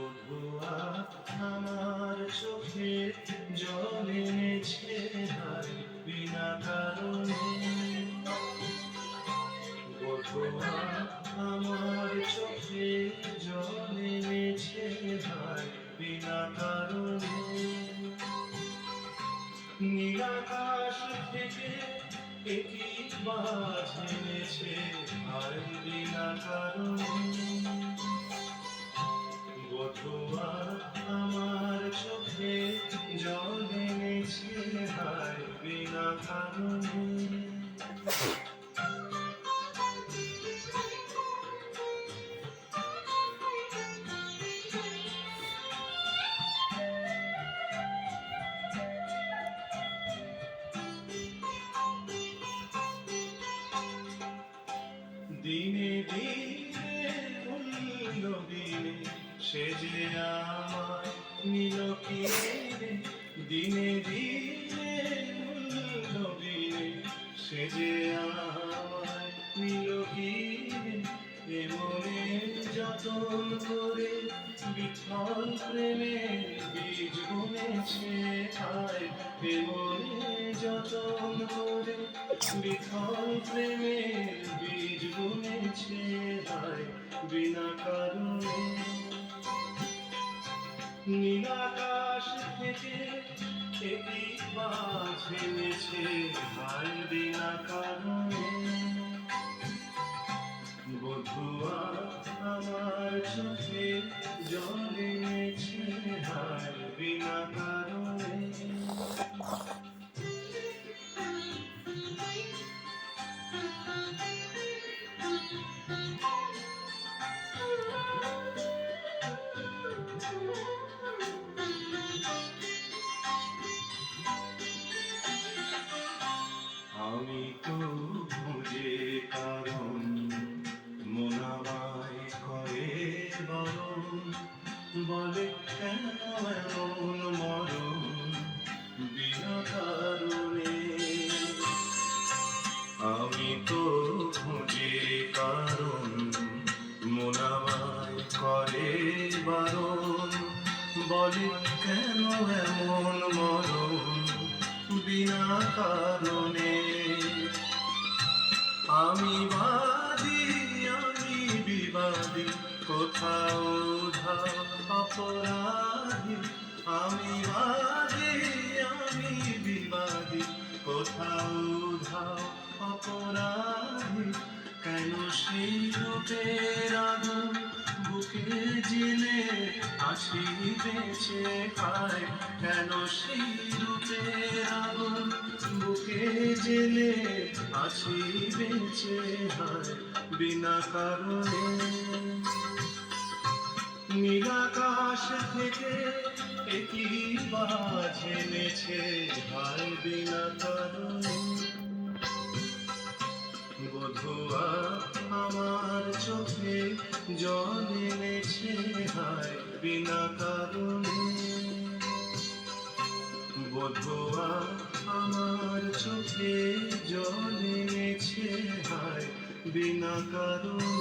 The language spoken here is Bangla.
বধুয়া আমার চোখে জল এনেছে হায় বিনা কারণে। বধুয়া আমার চোখে জল এনেছে হায় বিনা কারণে। নীলাকাশ থেকে একই বাজ এনেছে হায় বিনা কারণে। বধুয়া আমার চোখে জল এনেছে হায় বিনা কারণে। দিনে দিনে অন্য দিনে সে যে আমায় নিল কি রে। দিনে দিনে অন্য দিনে সে যে আমায় নিল কি রে। এমনে যতন করে বিফল প্রেমে বীজ বুনেছে হায়। এমনে যতন করে বিফল প্রেমে বীজ বুনেছে হায় বিনা কারণে। নীলাকাশ থেকে একই বাজ এনেছে হায় বিনা কারণে। বধুয়া আমার চোখে জল এনেছে হায় বিনা কারণে। আমি তো খুঁজে কারণ মন আমায় করে বারণ। বলে কেন এমন মরণ বিনা কারণে। আমি তো খুঁজে কারণ মন আমায় করে বারণ। বলে কেন এমন মরণ বিনা কারণে। আমি বাদী আমি বিবাদী কোথাও ধাও অপরাধী। আমি বাদী আমি বিবাদী কোথাও ধাও অপরাধী। কেন সেই রূপের আগুন বুকে জেলে আছি বেঁচে হায়। কেন সেই রূপের আগুন বুকে জেলে আছি বেঁচে হায় বিনা কারণে। নীলাকাশ থেকে একই বাজ এনেছে হায় বিনা কারণে। বধুয়া আমার চোখে জল এনেছে হায় বিনা কারণে। বধুয়া আমার চোখে জল এনেছে হায় বিনা কারণে।